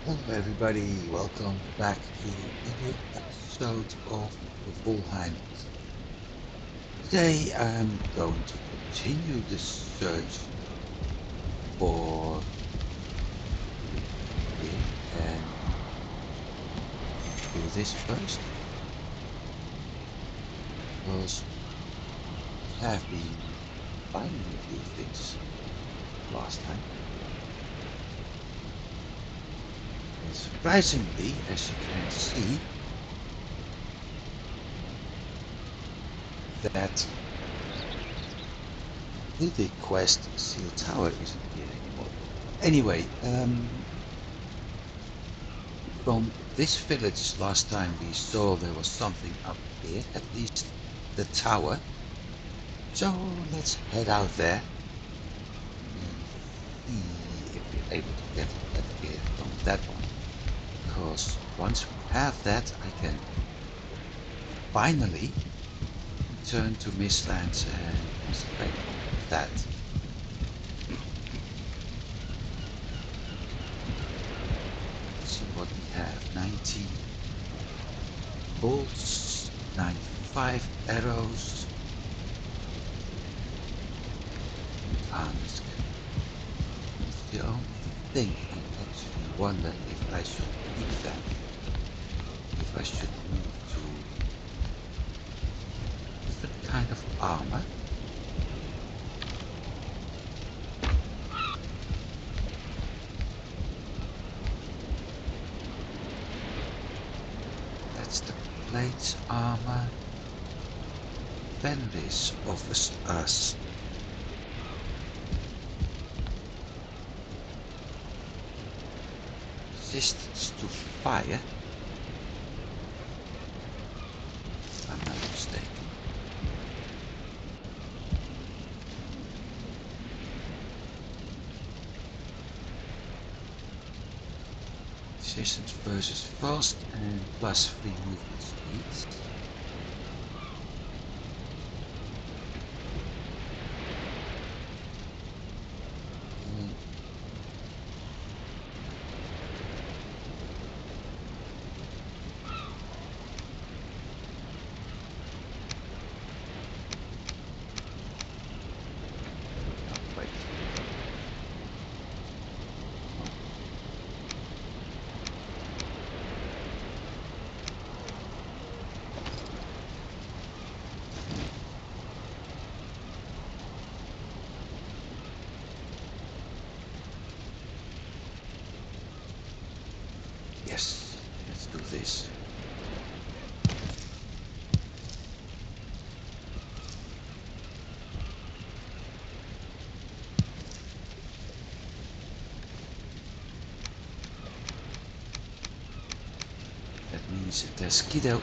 Hello everybody, welcome back to a new episode of the Valheim. Today I'm going to continue the search for here and do this first because we have been finding a few things last time. And surprisingly, as you can see, that the quest Seal Tower isn't here anymore. Anyway, from this village last time we saw there was something up here, at least the tower. So let's head out there and see if we're able to get that gear from that one. Because once we have that, I can finally return to Mistlands and concentrate on that. Let's see what we have. 90 bolts, 95 arrows, Ansk. It's the only thing I actually wonder if I should keep that. If I should move to different kind of armor. That's the plates armor. Fenris offers us resistance to fire, if I'm not mistaken. Resistance versus fast and plus 3 movement speed. Yes, let's do this. That means that the Skido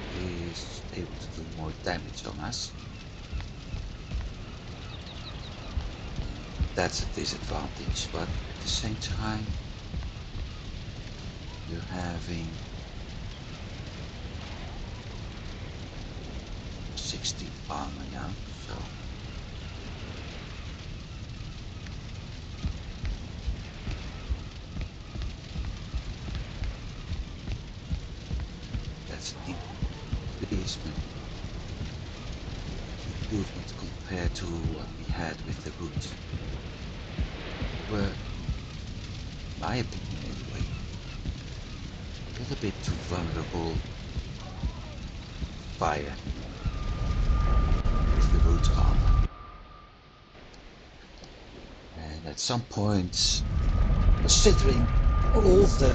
is able to do more damage on us. That's a disadvantage, but at the same time you're having 60 armor now, so that's an improvement compared to what we had with the boots. We were, in my opinion anyway, a little bit too vulnerable to fire with the boot armor. And at some point, considering all the,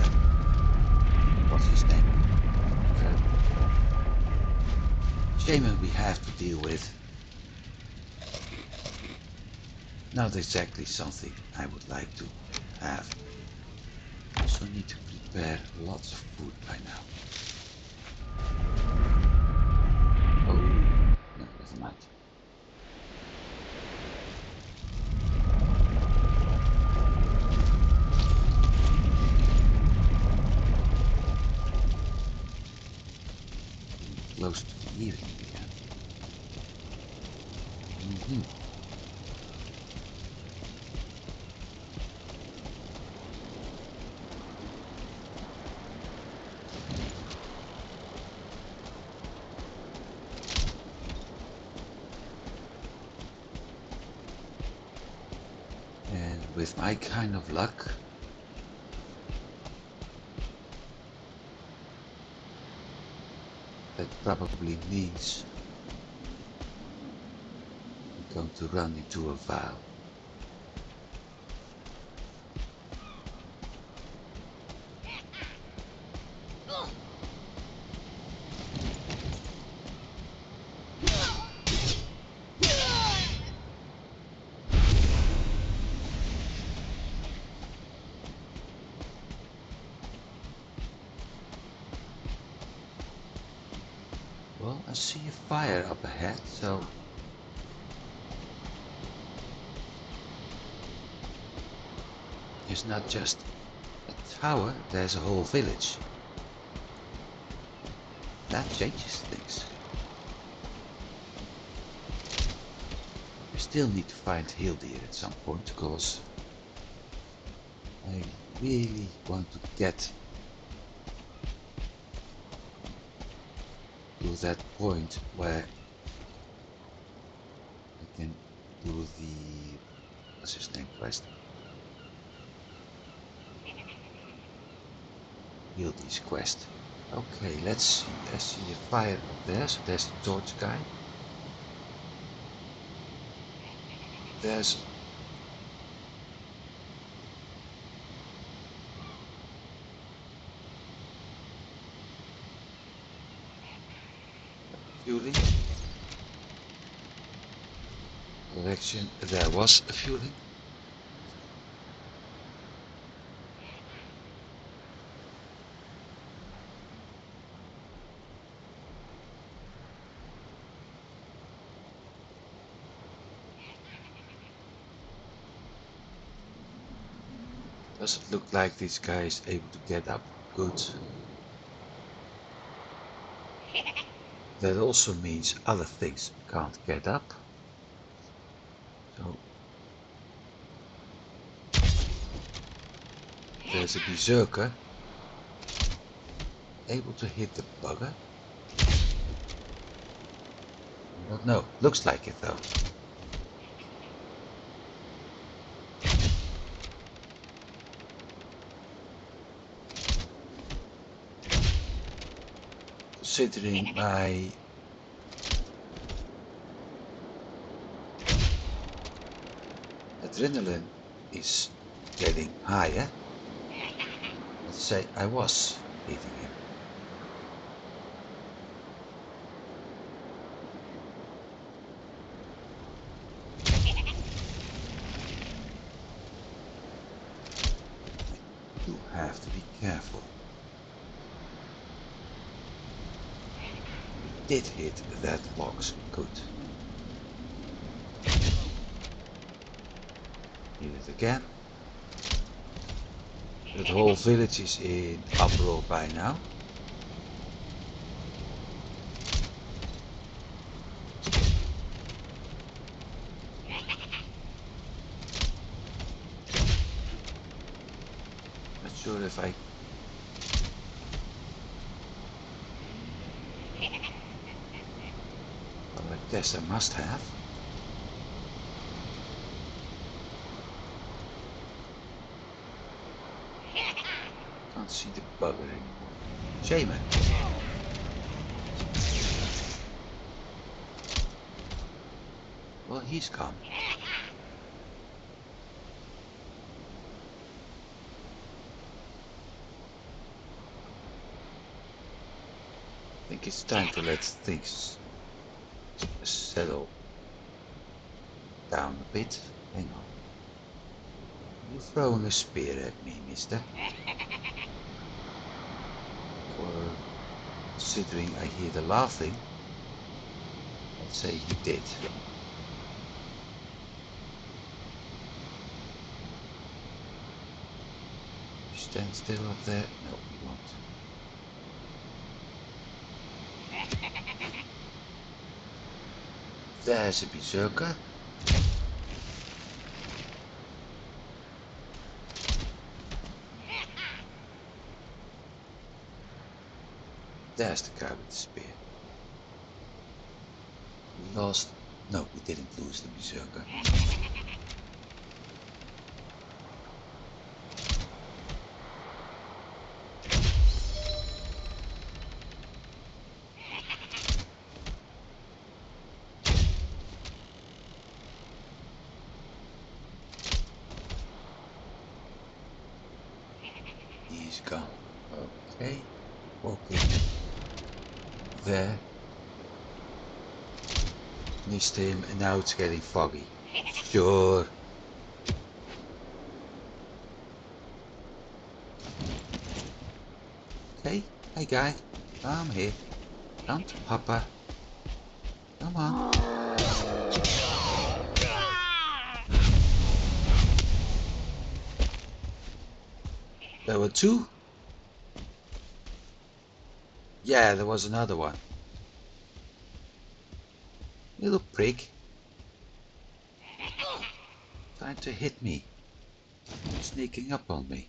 what's his name, shaman we have to deal with, not exactly something I would like to have. Also need to prepare lots of food by now. Oh, no, never mind. Close to the evening again. with my kind of luck, that probably means I'm going to run into a Val. Well, I see a fire up ahead, so it's not just a tower, there's a whole village. That changes things. We still need to find Hildir at some point, because I really want to get to that point where I can do the, what's his name, quest? Hildir's quest. Okay, let's see. I see a fire up there, so there's the torch guy. There's fueling. Correction, there was a fueling. Does it look like this guy is able to get up? Good. That also means other things can't get up. So there's a berserker able to hit the bugger. I don't know. Looks like it though. Considering my adrenaline is getting higher, let's say I was hitting him. You have to be careful. Did hit that box. Good. Hit it again. The whole village is in uproar by now. Not sure if I... Well, I guess I must have. Can't see the bugger anymore. Shaman. Well, he's gone. I think it's time to let things settle down a bit. Hang on. You're throwing a spear at me, mister. Or considering I hear the laughing, I'd say he did. Stand still up there? No, he won't. There's a berserker. There's the guy with the spear. We lost... No, we didn't lose the berserker. He's gone. Okay. Walking there. Missed him, and now it's getting foggy. Sure. Okay. Hey guy. I'm here. Come to Papa. Come on. There were two? Yeah, there was another one. Little prick. Trying to hit me. Sneaking up on me.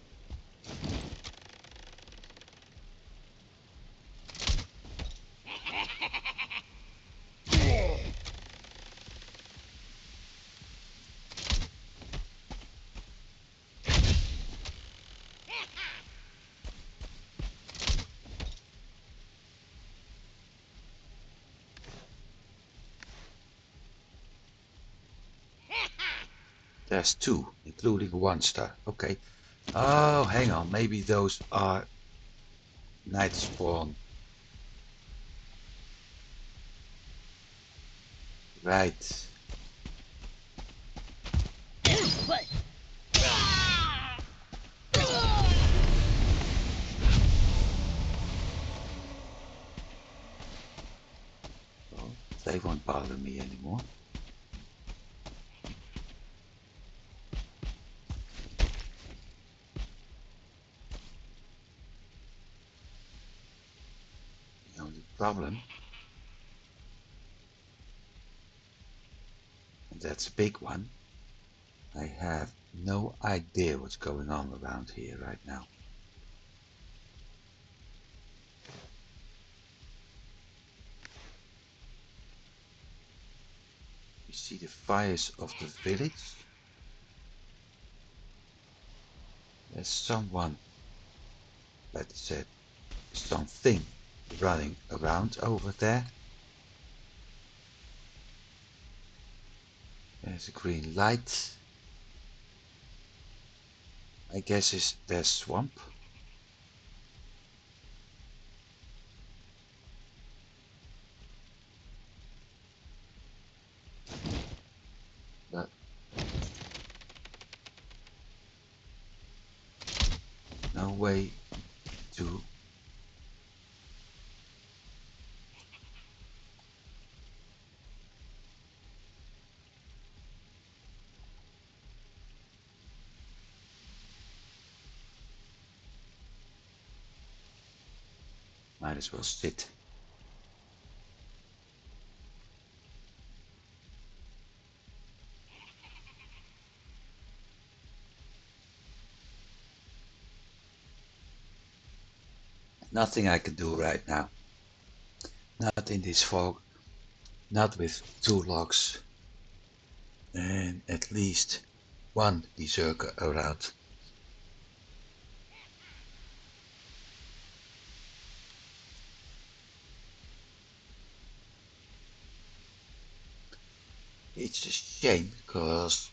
There's two, including one star. Okay. Oh, hang on. Maybe those are night spawn. Right. Well, they won't bother me anymore. The only problem, and that's a big one, I have no idea what's going on around here right now. You see the fires of the village? There's someone, let's say, something running around over there. There's a green light. I guess there's swamp. But no way to. Might as well sit. Nothing I can do right now. Not in this fog. Not with two logs. And at least one berserker around. It's a shame because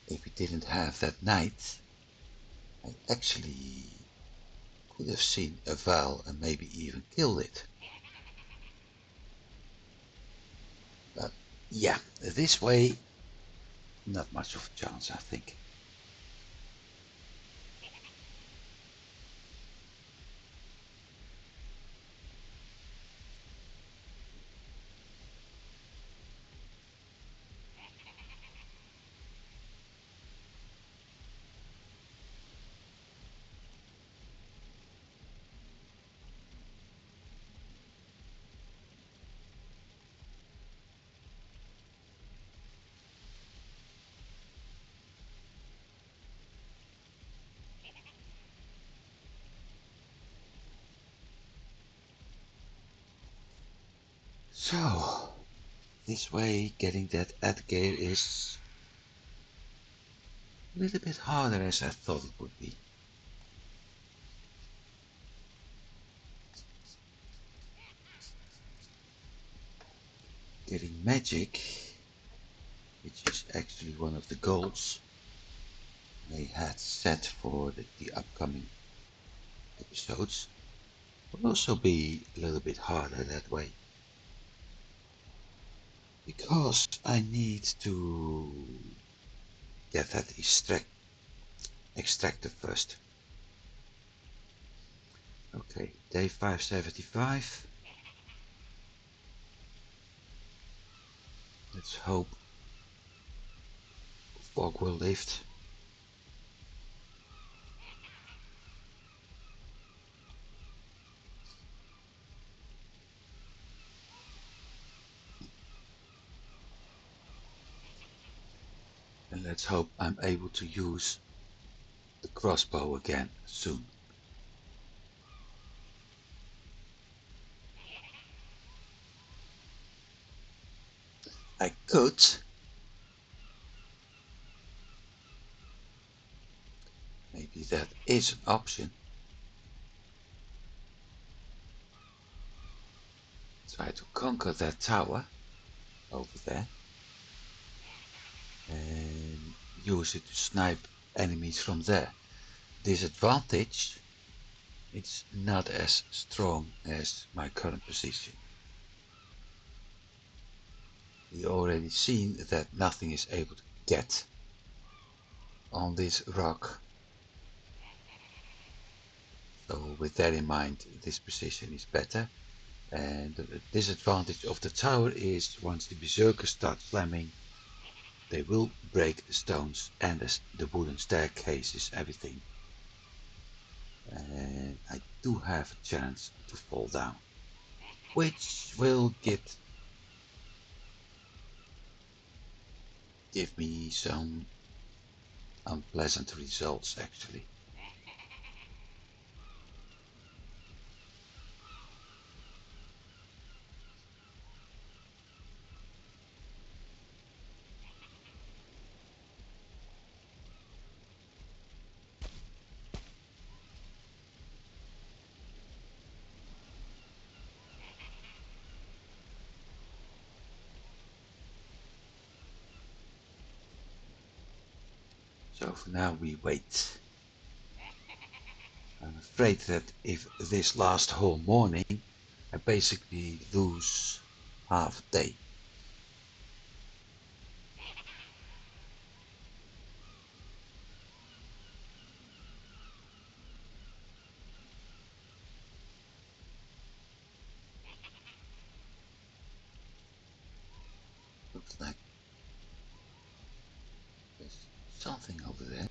if we didn't have that night, I actually could have seen a Val and maybe even killed it. But yeah, this way, not much of a chance, I think. So, this way getting that Atgeir is a little bit harder as I thought it would be. Getting magic, which is actually one of the goals, may had set for the upcoming episodes will also be a little bit harder that way. Because I need to get that extractor first. Okay, day 575. Let's hope fog will lift. And let's hope I'm able to use the crossbow again soon. I could maybe that is an option. Try to conquer that tower over there and use it to snipe enemies from there. Disadvantage, it's not as strong as my current position. We already seen that nothing is able to get on this rock. So with that in mind, this position is better. And the disadvantage of the tower is once the beserkers start slamming, they will break the stones and the wooden staircases, everything. And I do have a chance to fall down, which will give me some unpleasant results actually. So for now we wait. I'm afraid that if this lasts whole morning, I basically lose half a day. Looks like there's something over there.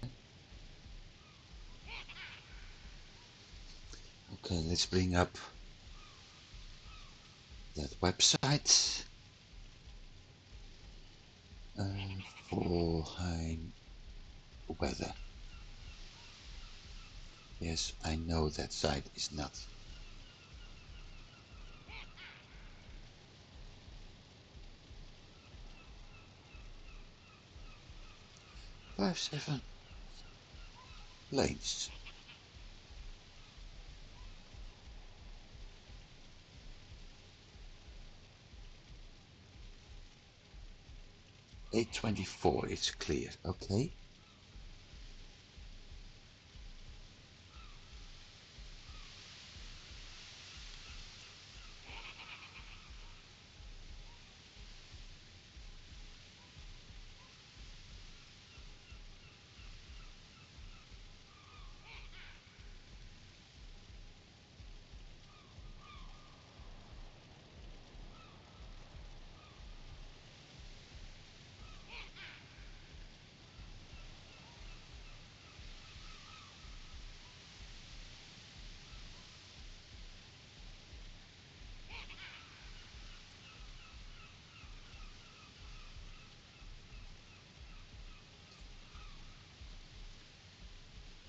Okay, let's bring up that website. Valheim weather. Yes, I know that site is not. 57 lanes. 824, it's clear. Okay.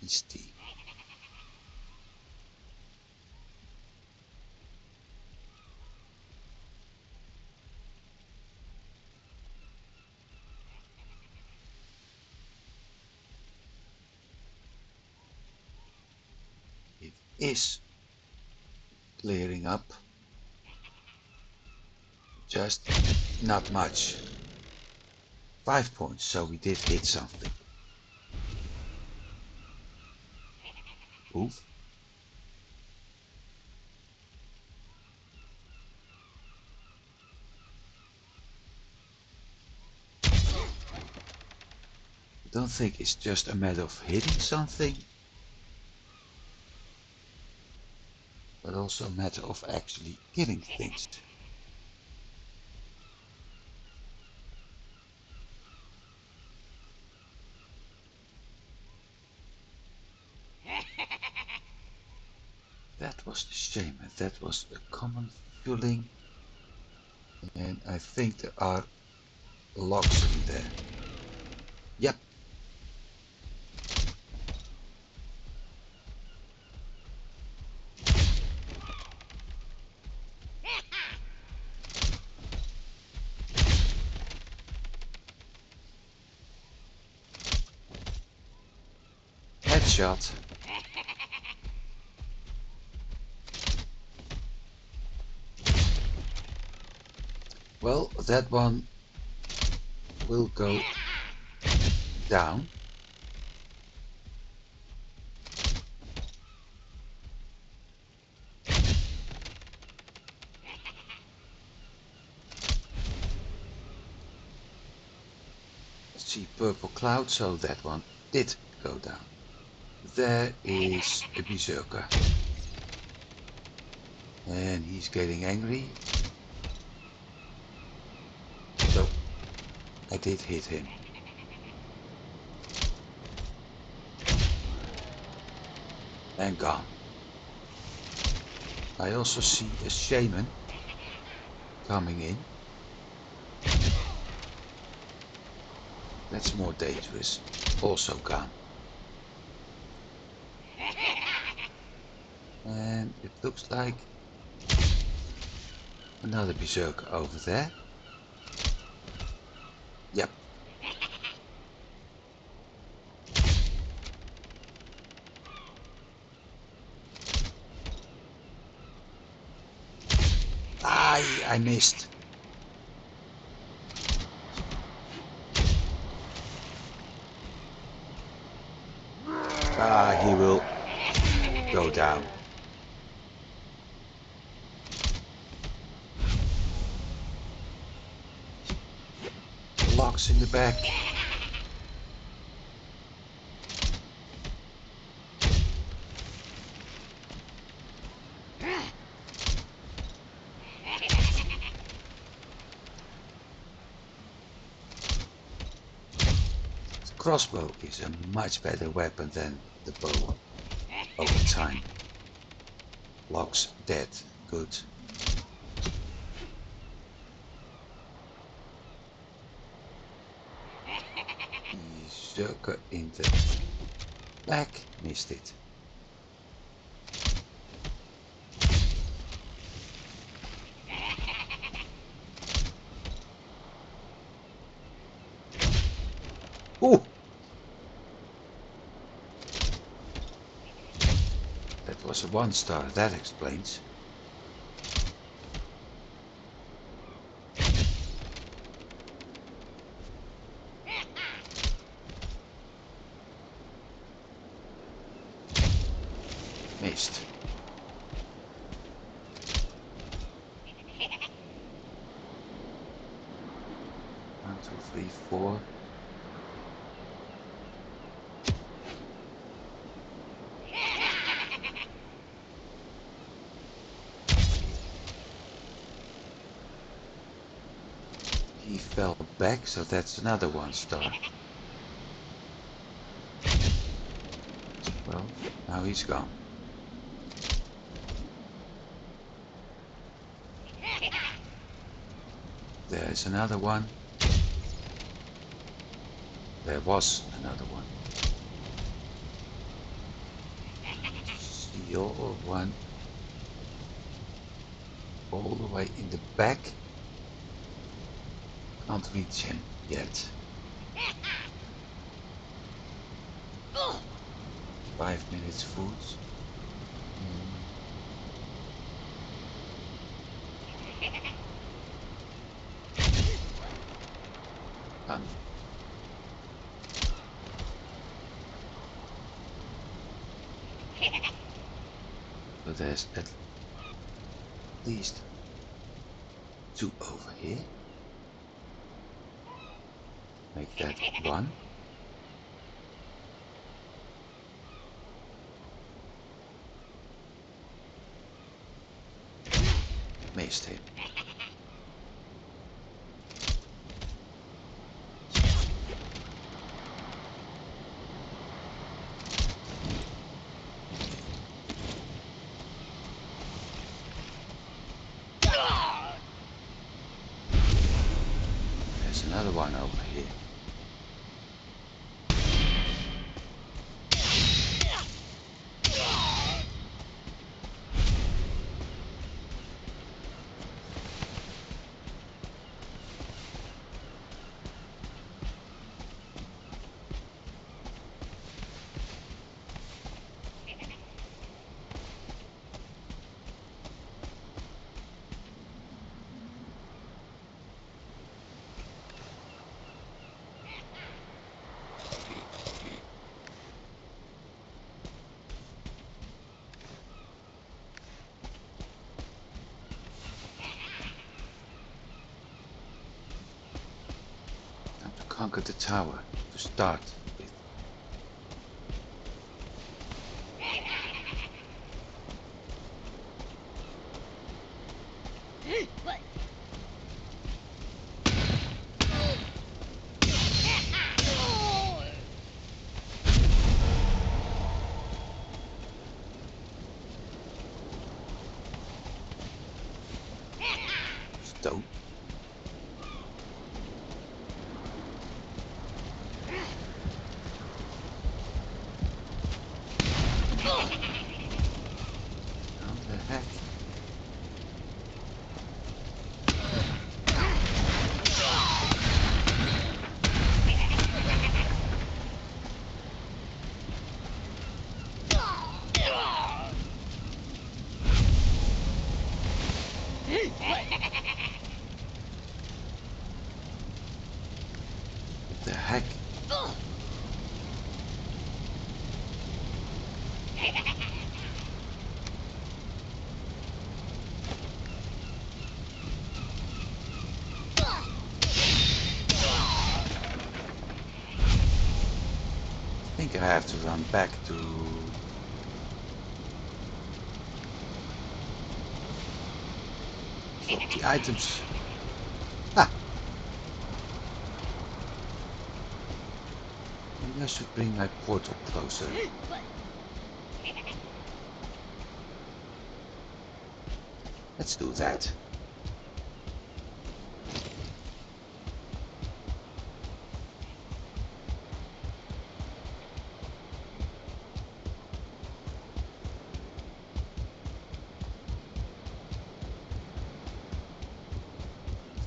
Easty. It is clearing up. Just not much. 5 points, so we did hit something. Move. I don't think it's just a matter of hitting something, but also a matter of actually killing things. That was the shaman. That was a common fuling, and I think there are logs in there. Yep. Headshot. Well, that one will go down. See purple cloud, so that one did go down. There is a berserker. And he's getting angry. So I did hit him. And gone. I also see a shaman coming in. That's more dangerous. Also gone. And it looks like another berserker over there. Yep. I missed. He will go down. Logs in the back. Crossbow is a much better weapon than the bow over time. Logs dead. Good. Berserker in the back. Missed it. Ooh! That was a 1-star, that explains. Missed. One, two, three, four. He fell back, so that's another 1-star. Well, now he's gone. There's another one. There was another one. Seal one. All the way in the back. Can't reach him yet. 5 minutes food. Done. So there's at least 2 over here. Make that 1. Missed him. There's another one over here. Conquer the tower to start with. Stone. How the heck? What the heck? I think I have to run back to swap the items. Ah! Maybe I should bring my portal closer. Let's do that.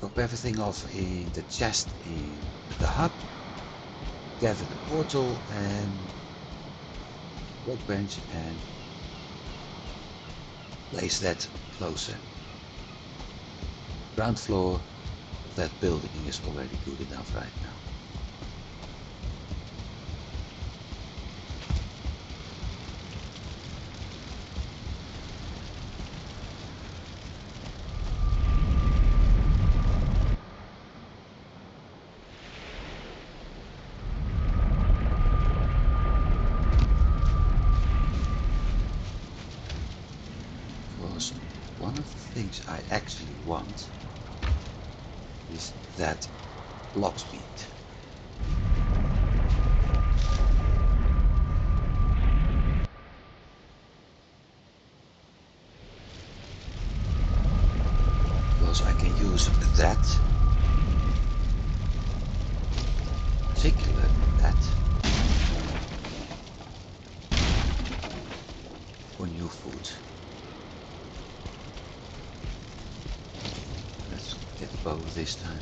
Drop everything off in the chest in the hub. Gather the portal and workbench and place that closer. Ground floor of that building is already good enough right now. Because one of the things I actually want is that locksmith. Because I can use that, particular that, for new food. Let's get the bow this time.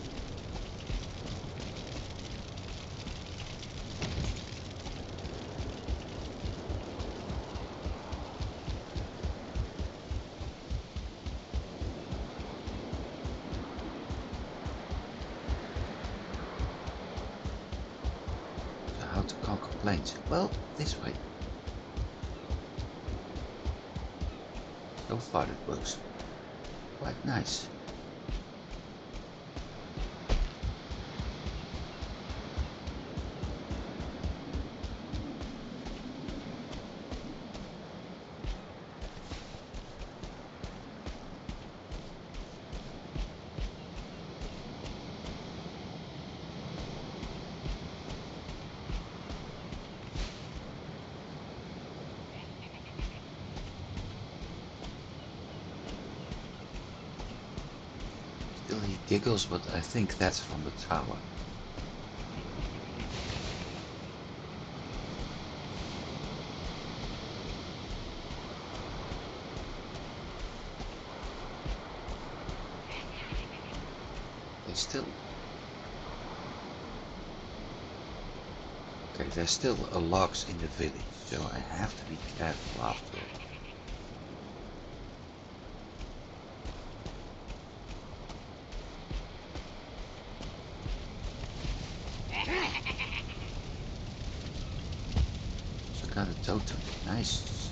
So how to conquer planes? Well, this way. So far it works quite nice. Still he giggles, but I think that's from the tower. Still. Okay, there's still a logs in the village, so I have to be careful after all. So got a totem. Nice.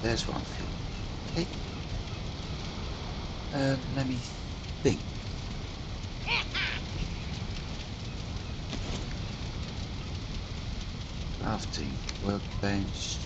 There's one thing. Okay. Let me think. Crafting workbench.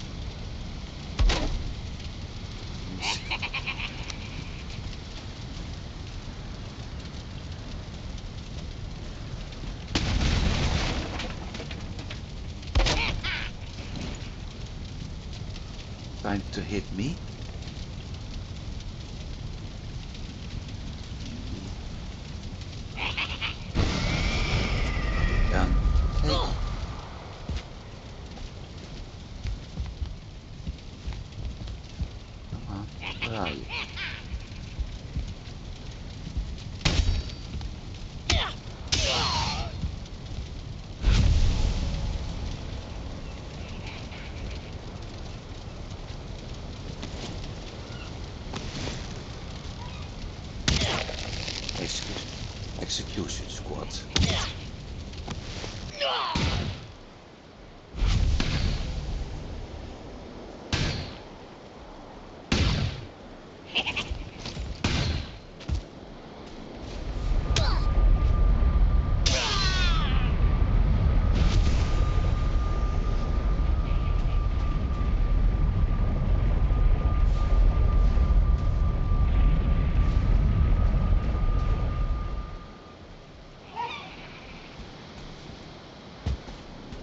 Trying to hit me. Done. Okay. Come on, where are you? Execution squad.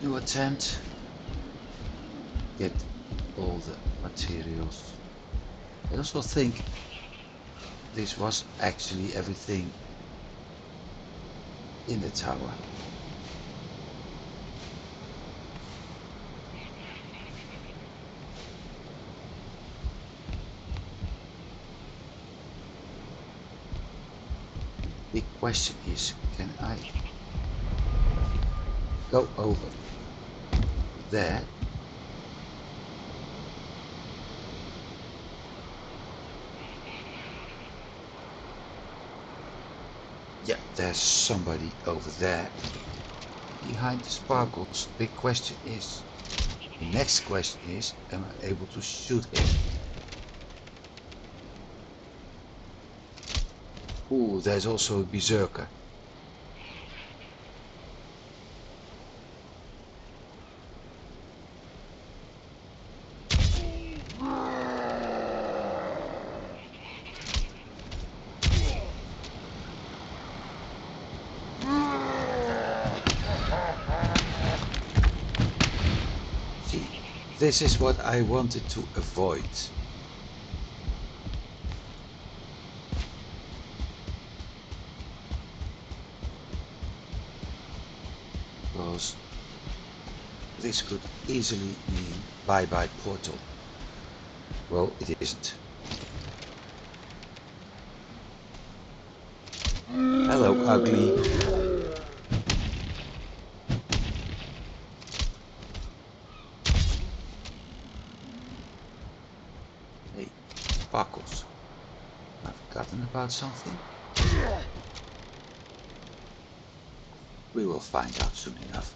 New attempt. Get all the materials. I also think this was actually everything in the tower. Big question is, can I go over there? Yeah, there's somebody over there behind the sparkles. Big question is, the next question is, am I able to shoot him? Ooh, there's also a berserker. See, this is what I wanted to avoid. Because this could easily mean bye-bye portal. Well, it isn't. Hello, ugly. Hey, sparkles. I've forgotten about something. We will find out soon enough.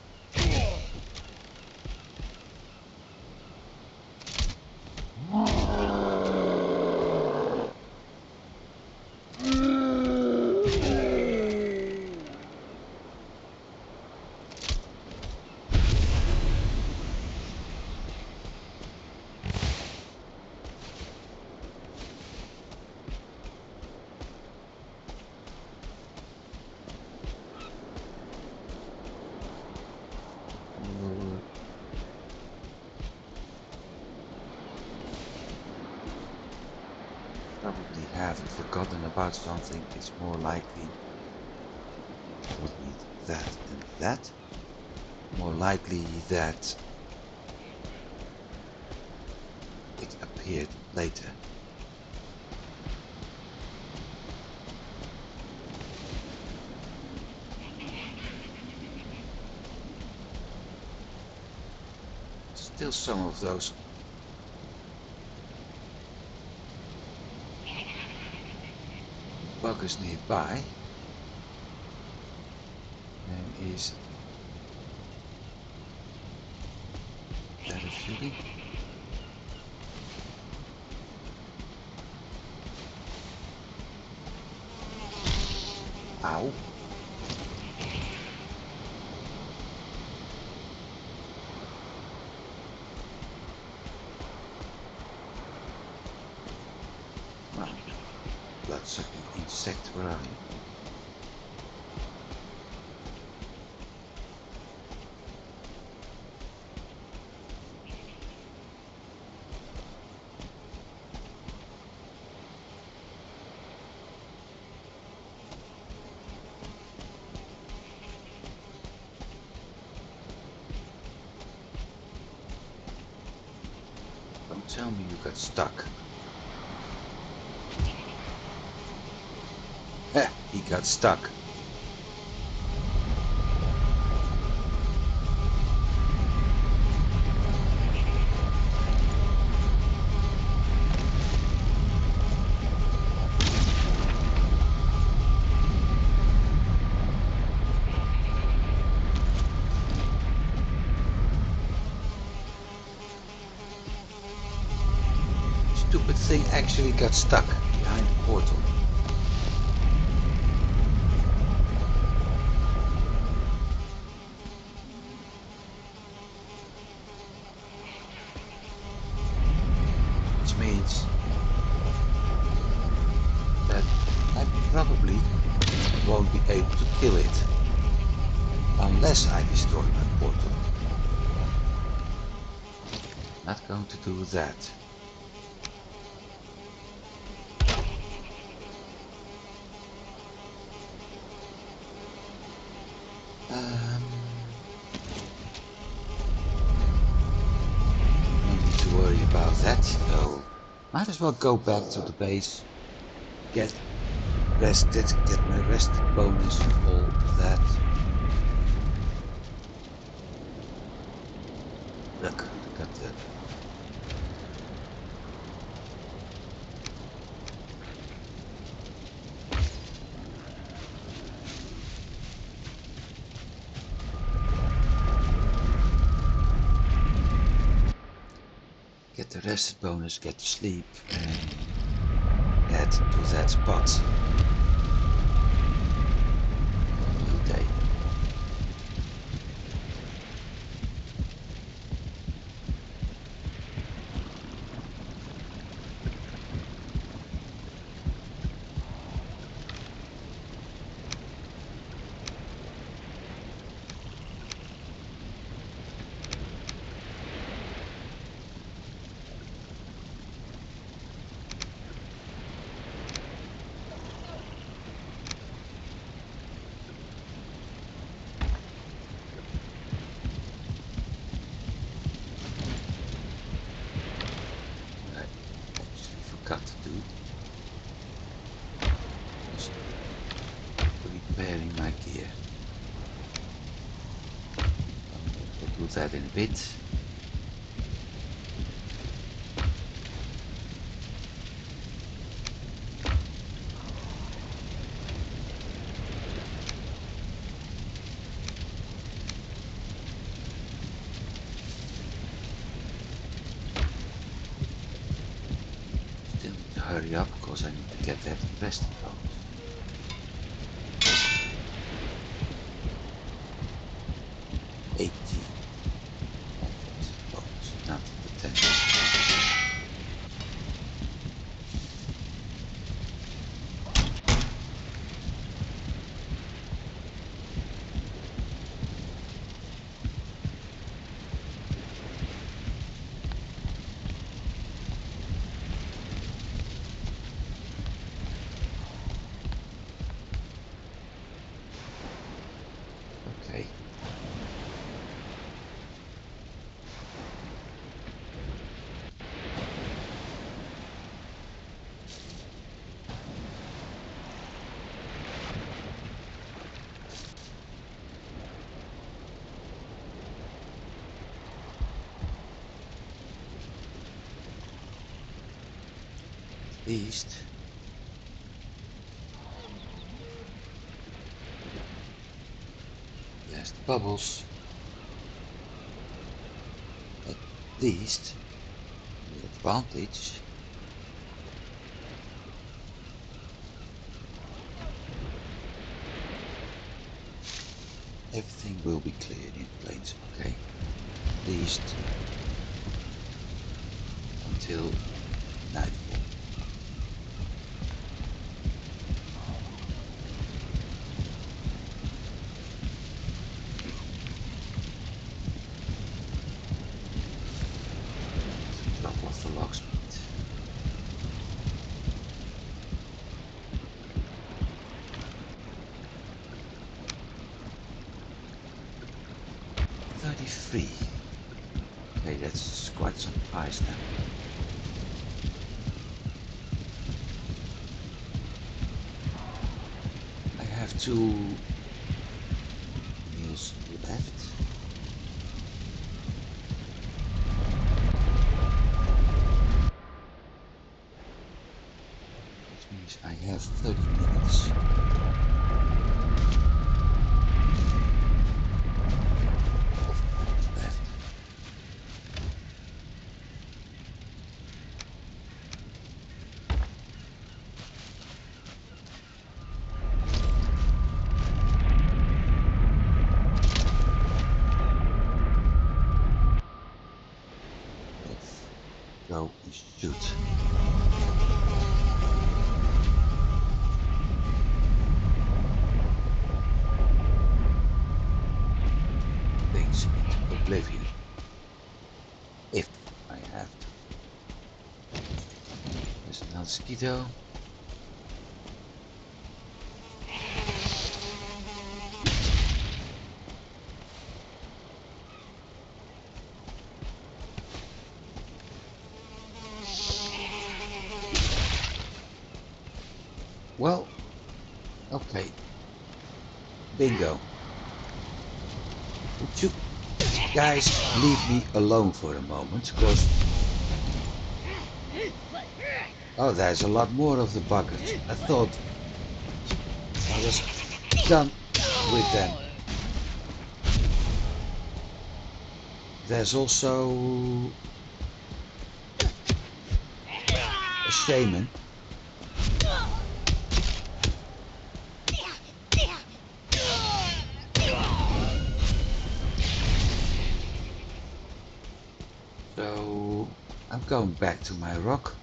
Probably haven't forgotten about something. It's more likely would need that and that. More likely that it appeared later. Still some of those buggers nearby. There is that a Fuling? Ow. Well, blood-sucking insect, where are you? Don't tell me you got stuck. Heh, he got stuck. Stupid thing actually got stuck behind the portal. Which means that I probably won't be able to kill it unless I destroy my portal. Not going to do that. No need to worry about that, so might as well go back to the base, get rested, get my rest bonus, all that. Look, I got the rested bonus, get to sleep, and head to that spot. New day. I obviously forgot to do is repairing my gear. We'll do that in a bit. because I need to get that resting bonus. $80 bonus, not the 10. Okay. At least there's the bubbles. At least the advantage. Everything will be cleared in planes, okay? At least until nightfall. Drop off the locksmith. $33. Okay, that's quite some price now. I have 2 meals left. Which means I have 30 minutes. Left. Let's go and shoot. Things into oblivion. If I have to. There's another mosquito. Well, okay. Bingo. Would you guys leave me alone for a moment? Because... oh, there's a lot more of the buckets. I thought I was done with them. There's also a shaman. So I'm going back to my rock.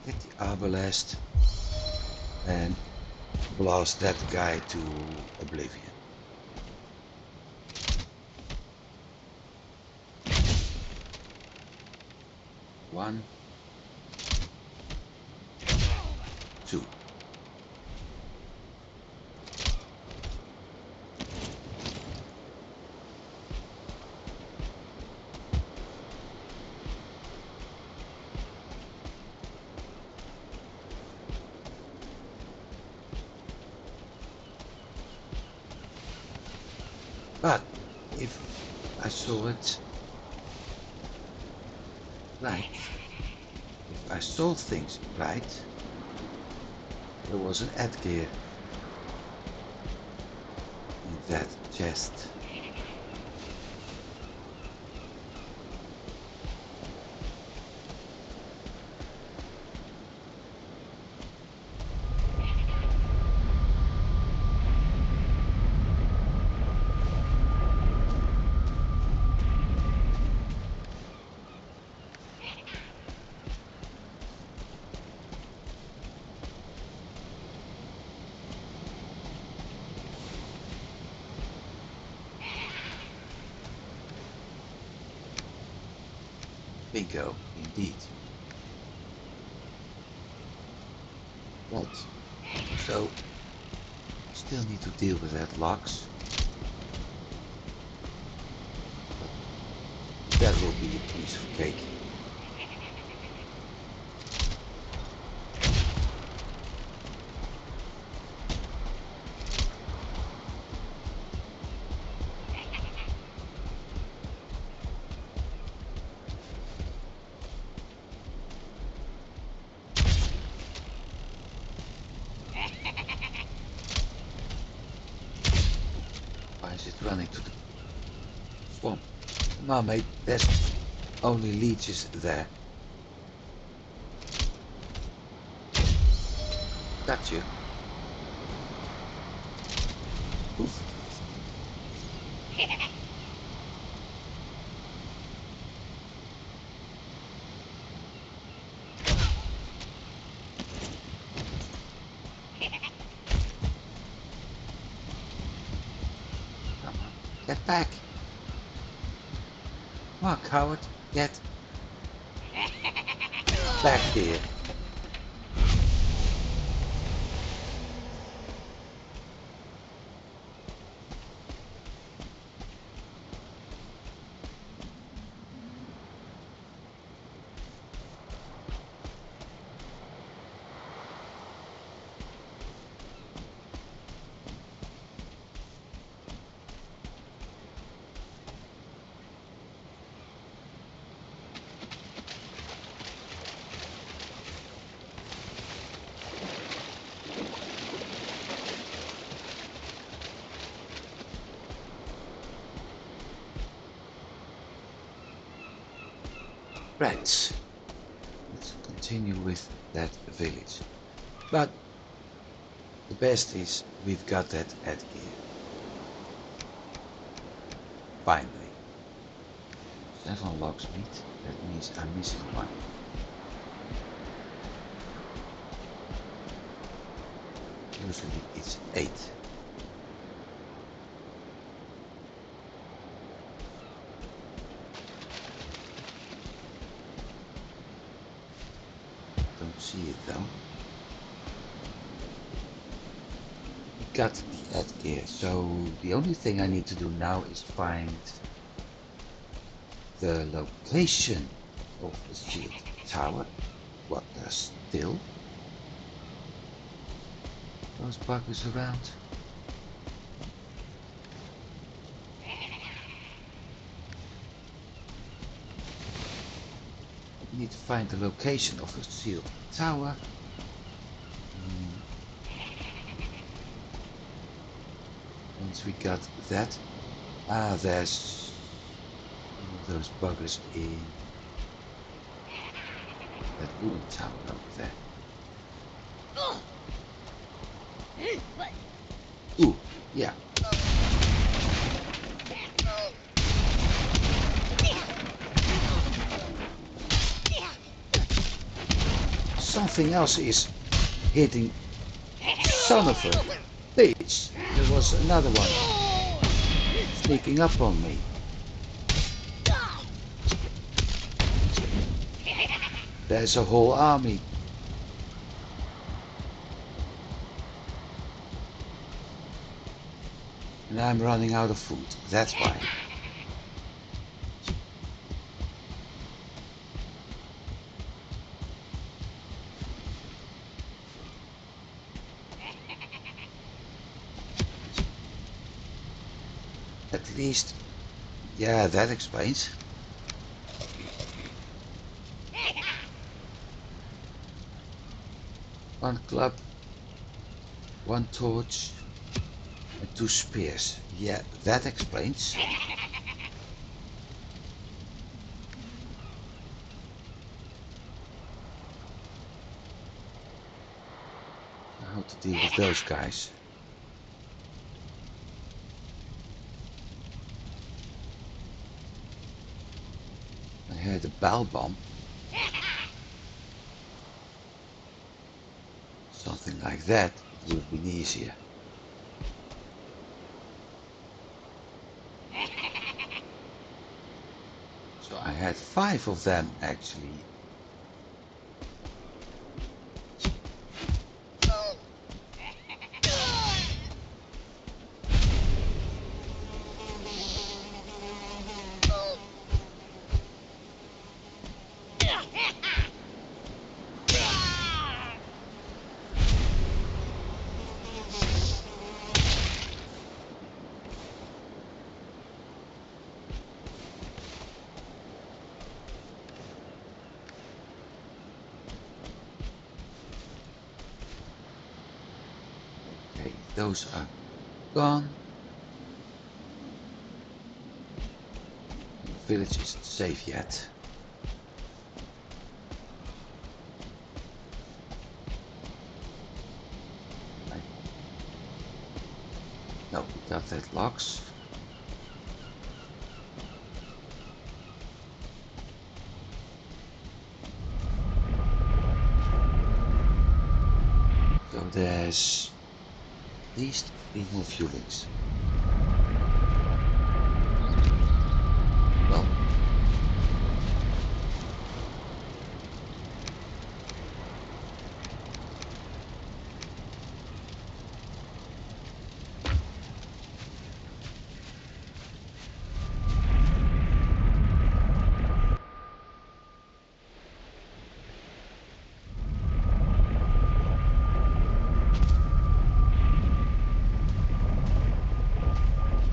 Get the Arbalest and blast that guy to oblivion. One, two. But if I saw it right, if I saw things right, there was an Atgeir in that chest. Bingo, indeed. Right. So, still need to deal with that logs. But that will be a piece of cake. Why is it running to the swamp? Come on, mate. There's only leeches there. Got you. Oof. Come on. Get back. Come on, coward. Get back here. Right. Let's continue with that village. But the best is we've got that Atgeir. Finally. 7 logs meat. That means I'm missing one. Usually it's 8. Don't see it though. Got that gear. So the only thing I need to do now is find the location of the shield tower. What, there's still those buggers around? I need to find the location of the shield tower. Once we got that, there's one of those buggers in that wooden tower over there. Ooh, yeah. Something else is hitting. Son of a bitch! There was another one sneaking up on me. There's a whole army. And I'm running out of food. That's why. At least, yeah, that explains. One club, one torch, and 2 spears. Yeah, that explains. How to deal with those guys. I heard a bell bomb. Something like that would have been easier. So I had 5 of them actually. Those are gone. The village isn't safe yet. No, we got that locks. So there's at least 3 more Fulings. Well,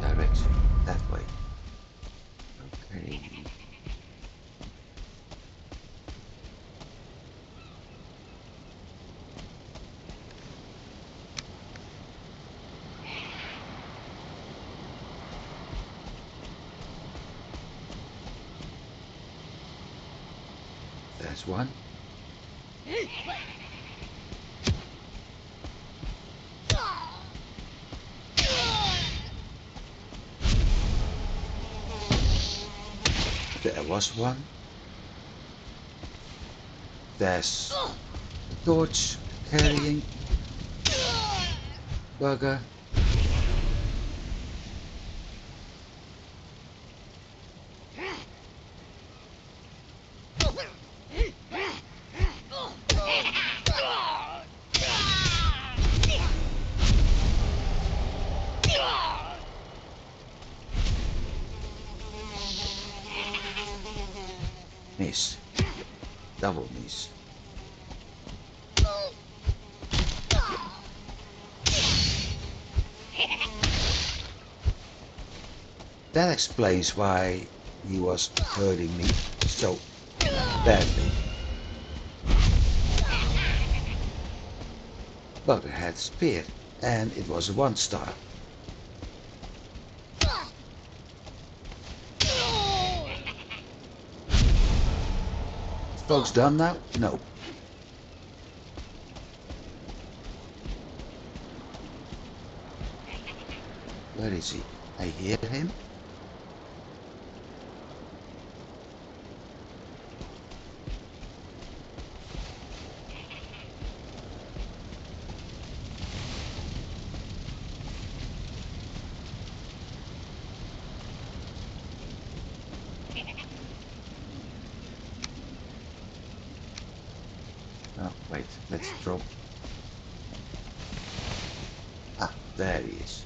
direction that way. Okay. There's one. There was one. There's a torch carrying bugger. Miss. Double miss. That explains why he was hurting me so badly. Bugger had spear and it was a 1-star. Folks done now? No. Where is he? I hear him. Oh, wait, let's drop. Ah, there he is.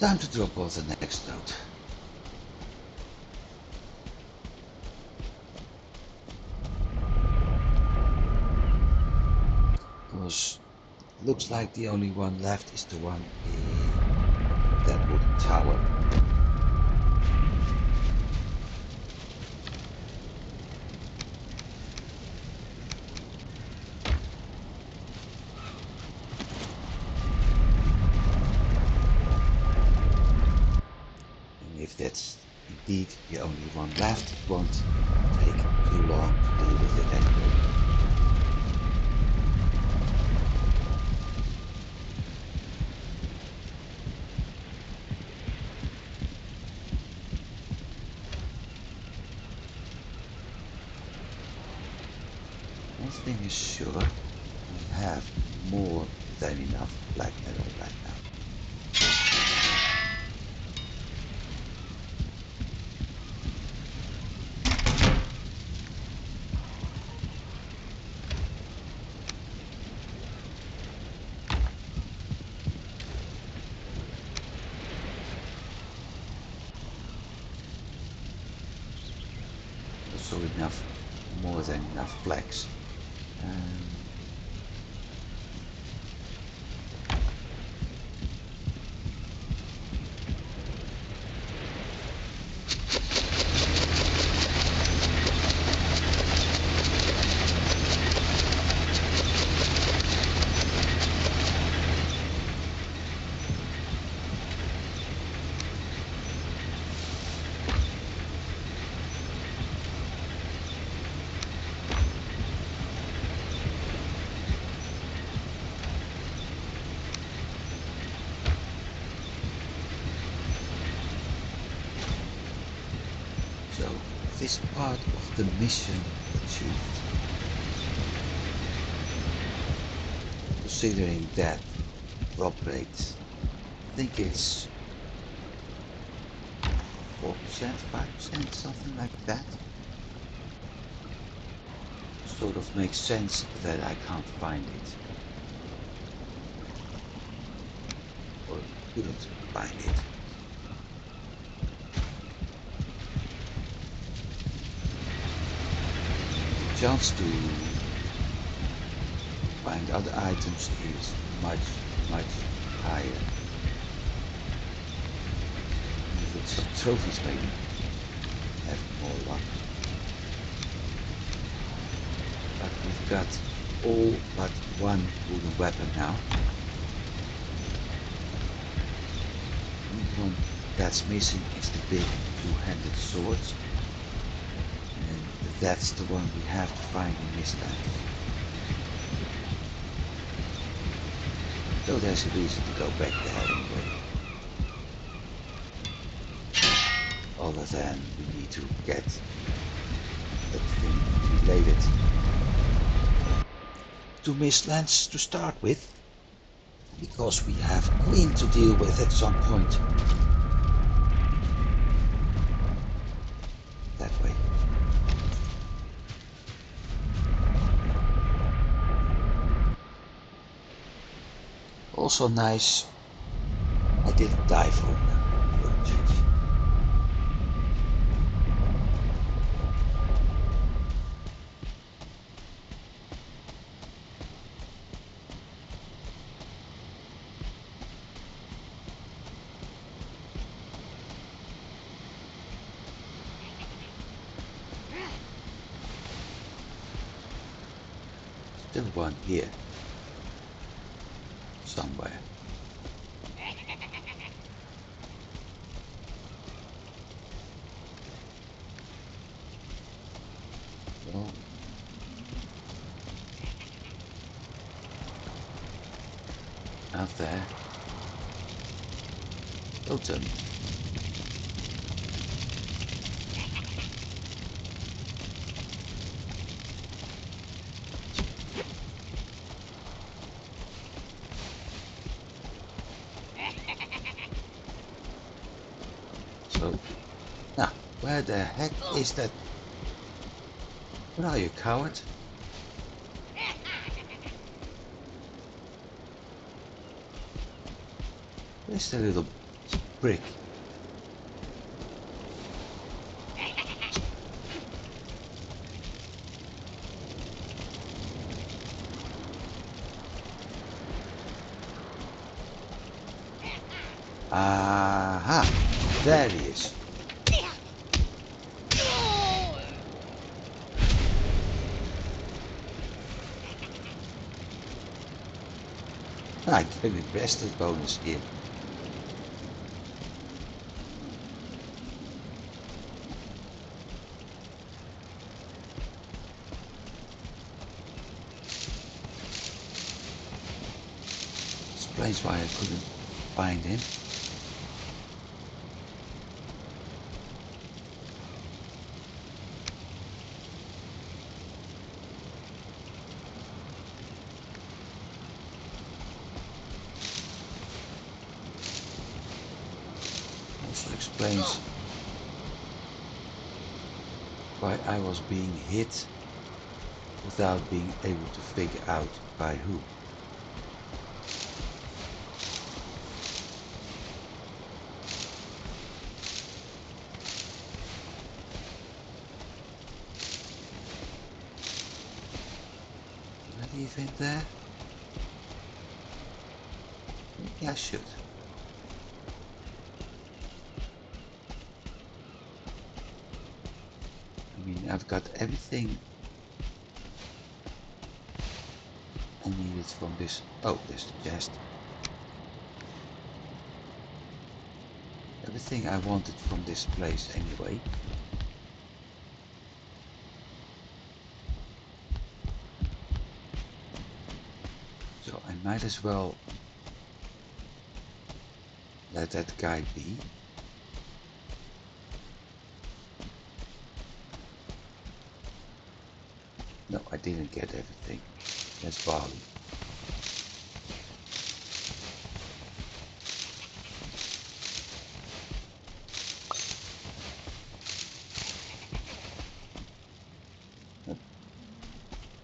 Time to drop off the next node. Because looks like the only one left is the one in that wooden tower. that's indeed the only one left. It won't take too long to deal with it anyway. One thing is sure, we have more than enough black metal right now. Also more than enough flax. So this part of the mission achieved. Considering that drop rate, I think it's 4%, 5%, something like that. Sort of makes sense that I can't find it. Or couldn't find it. The chance to find other items is much higher. If it's trophies maybe, have more luck. But we've got all but one wooden weapon now. The one that's missing is the big two-handed sword. And that's the one we have to find in Mistlands. So there's a reason to go back there anyway. Other than we need to get that thing related to Mistlands to start with. Because we have Queen to deal with at some point. That way. Also nice, I didn't die for a change. Still one here. Somewhere. Well, out there. Totem. So, now, where the heck is that? What are you, coward? Where's the little brick? Aha! There he is. I get an invested bonus here. explains why I couldn't find him. Also explains why I was being hit without being able to figure out by who. Did I leave him there? Maybe I should. I mean, I've got everything I needed from this. Oh, there's the chest. Everything I wanted from this place anyway. So I might as well let that guy be. No, I didn't get everything. That's barley.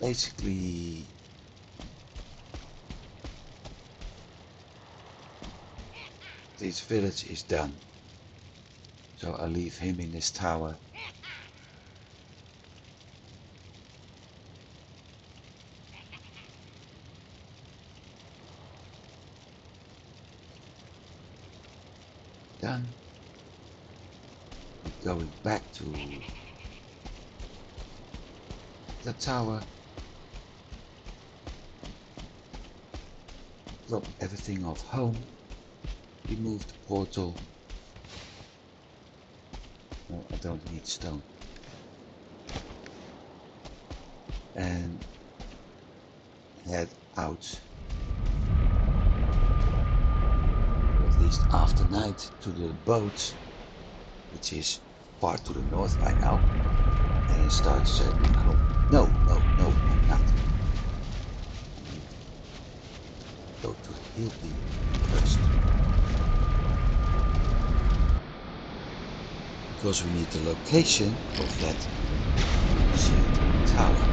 Basically, this village is done. So I'll leave him in this tower. Done. Going back to the tower. Drop everything off home. Remove the portal. No, I don't need stone. And head out. At least after night to the boat, which is far to the north by now. And start sailing home. No, I'm not. Go to Hildy first. Because we need the location of that shield tower.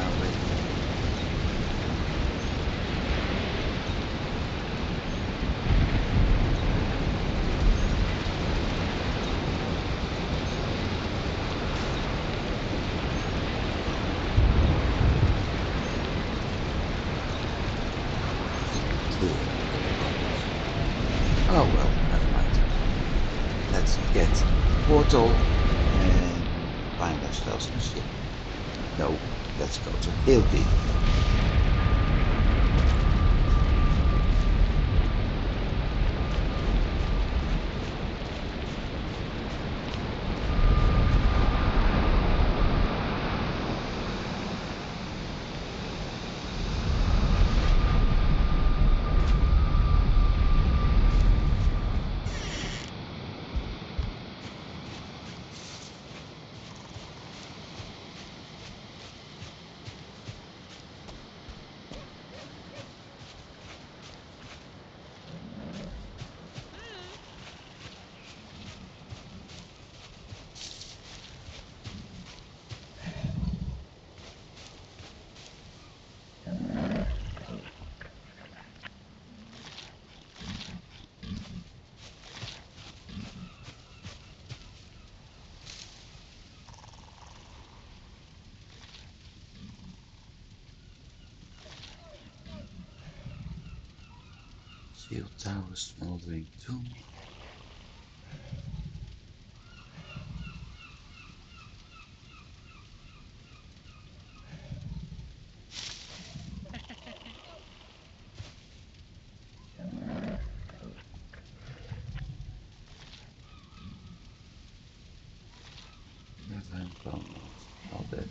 our way. Clear at the moment. Oh well, never mind. Let's get the portal and find ourselves a ship. No, let's go to Ildi. Shield tower, smoldering tomb. Cavern bones. All that.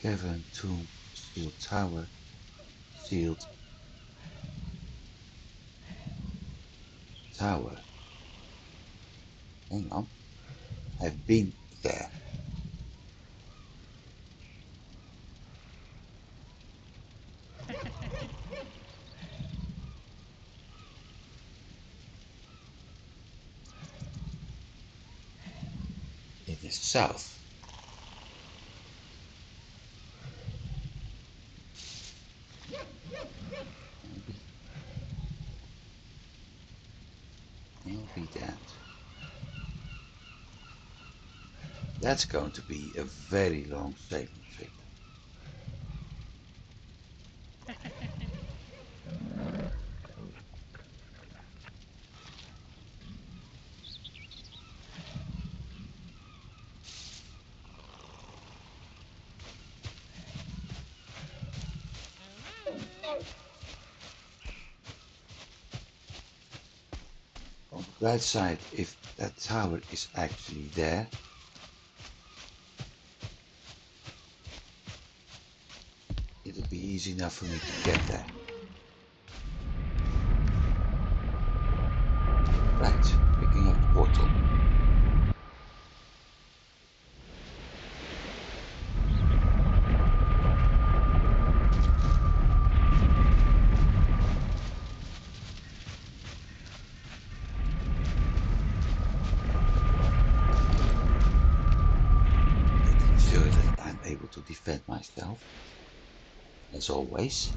Cavern tomb, shield tower, shield tower. Hang on. I've been there. It is south. I'll be damned. That's going to be a very long sailing trip. On the bright side, if that tower is actually there, it'll be easy enough for me to get there. Right, picking up the portal. Making sure that I'm able to defend myself, as always.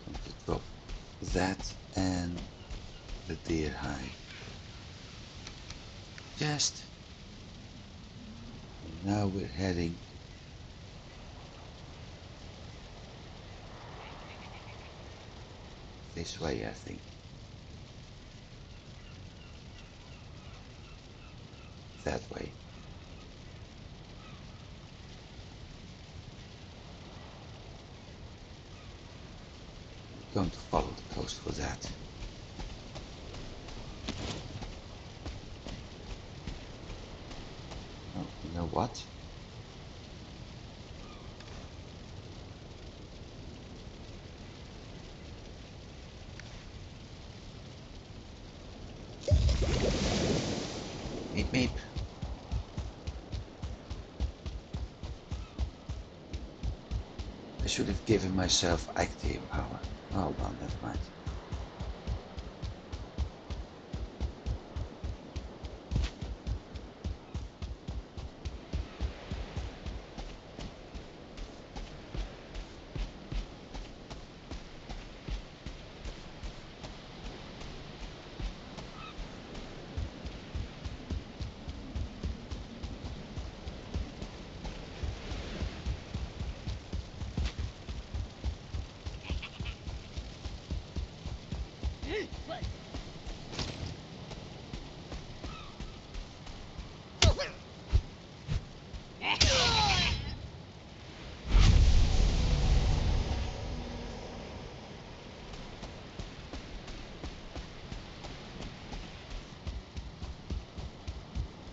Going to drop that and the deer hide. Just. And now we're heading this way, I think. That way. going to follow the coast for that. Oh, you know what? Meep meep. I should have given myself Atgeir power. Oh well, never mind.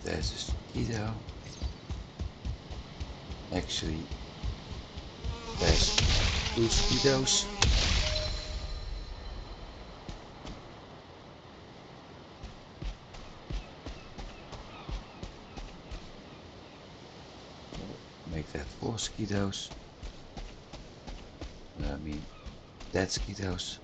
There's a mosquito. Actually, there's 2 mosquitoes. Make that 4 mosquitoes. I mean, dead mosquitoes.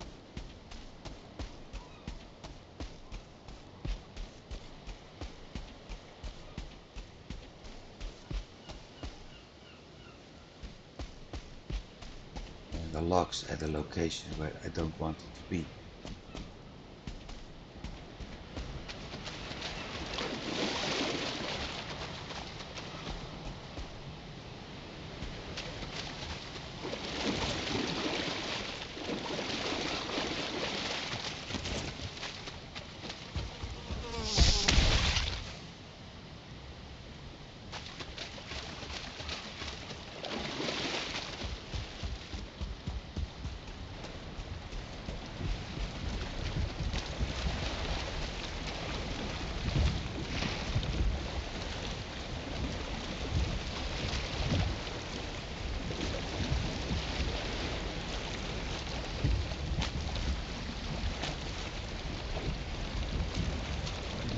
And the logs at a location where I don't want it to be.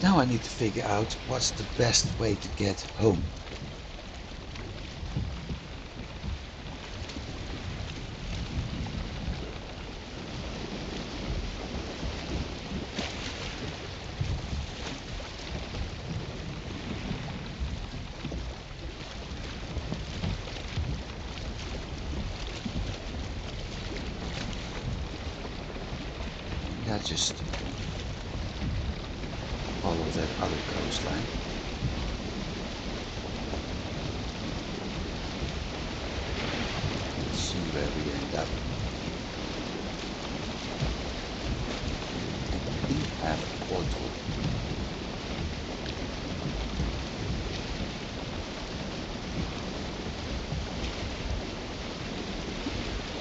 Now I need to figure out what's the best way to get home. I just follow that other coastline. Let's see where we end up. We have a portal.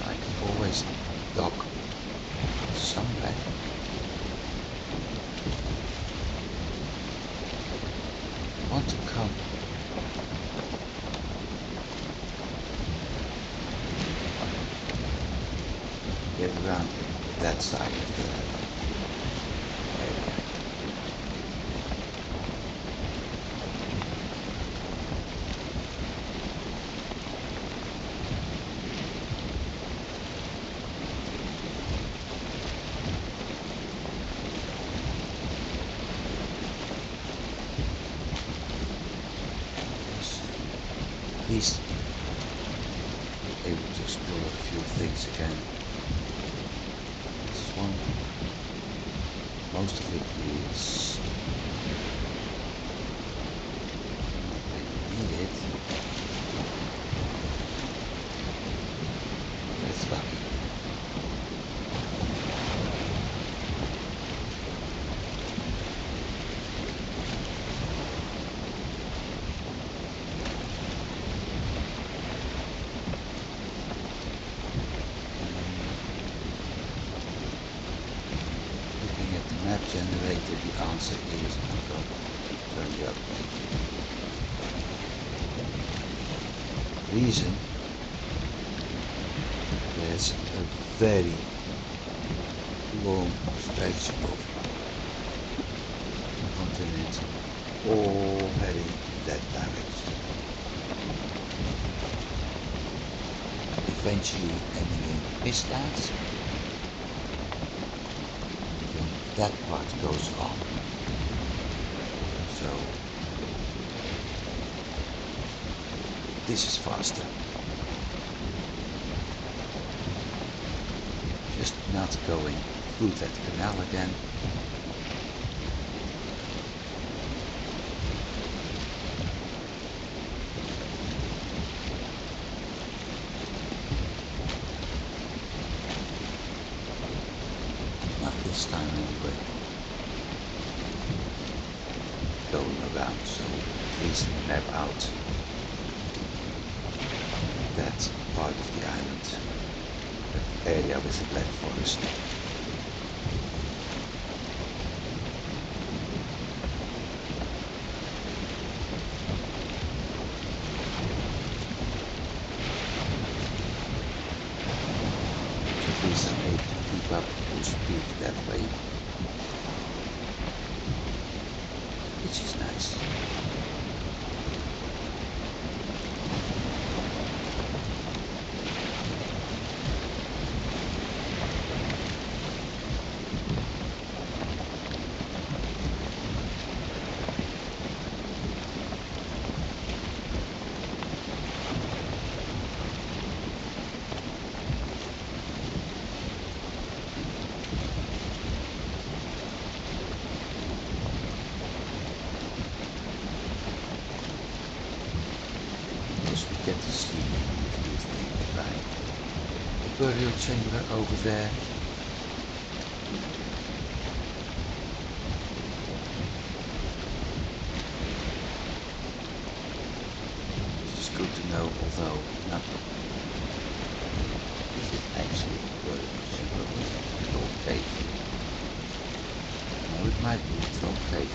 I can always dock somewhere. I want to come. Get around that side of the area. At least able to explore a few things again. This one, most of it is not really needed. That's lucky. have generated the answer is I'm going to turn the update. Reason, there's a very long stretch of continent all heading that direction, eventually ending in Islands. That part goes on. So this is faster. Just not going through that canal again. Not this time anyway. Going around, so at least map out that part of the island, that area with the black forest. So at least I'm able to keep up full speed that way, which is nice. Get to see a few things like the burial chamber over there. Which is good to know, although not. Is it actually a burial chamber with a tall cave? No, it might be a tall cave.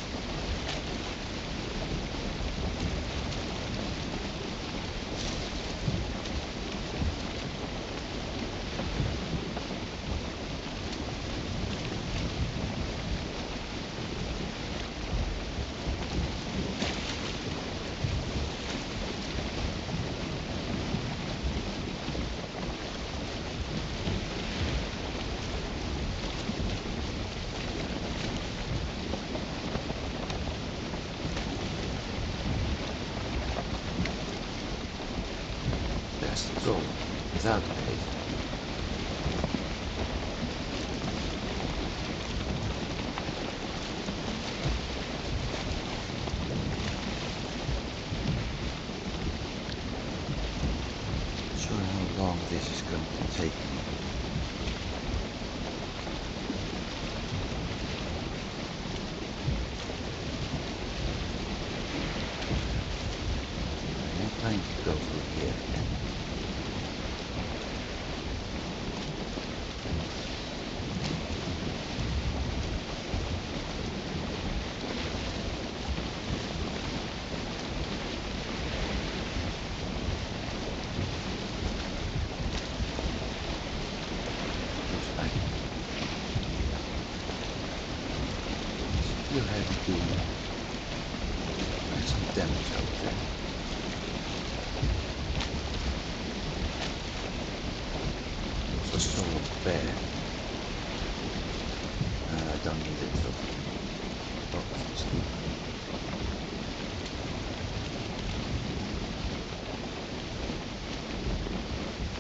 That's the troll, without a cave. Not sure how long this is going to take me. I am trying to go through here again. Looks like still having to do some damage over there. Also saw a bear. I don't need a trophy. Oh, she's sleeping.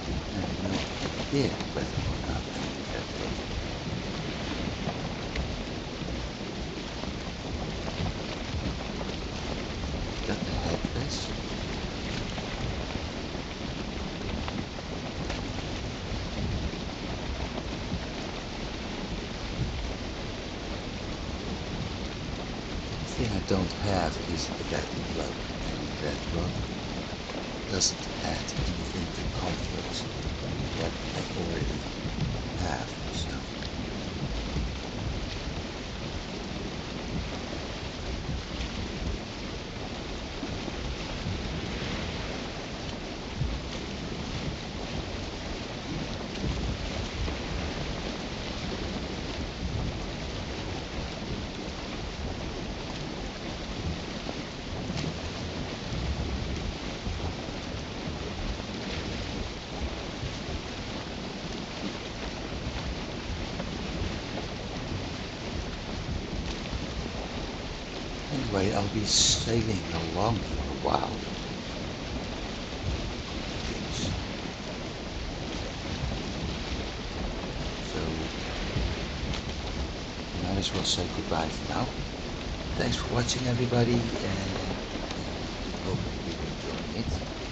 I have no idea whether or not I need that trophy. Got the headdress. The thing I don't have is that rug, and that rug doesn't add anything to comfort that I already have, so anyway, I'll be sailing along for a while. Things. So, might as well say goodbye for now. Thanks for watching, everybody, and hope you're enjoying it.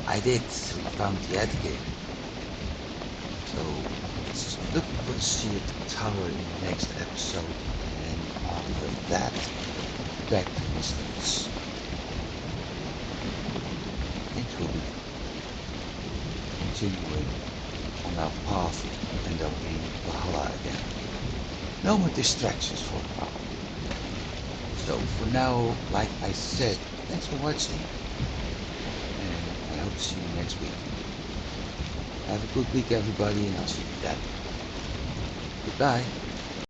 I did. We found the Atgeir. So, looking forward to see the tower in the next episode, and after that, back to Mystics. And we'll be continuing on our path to end up in Valhalla again. No more distractions for a while. So for now, like I said, thanks for watching, and I hope to see you next week. Have a good week, everybody, and I'll see you then. Goodbye.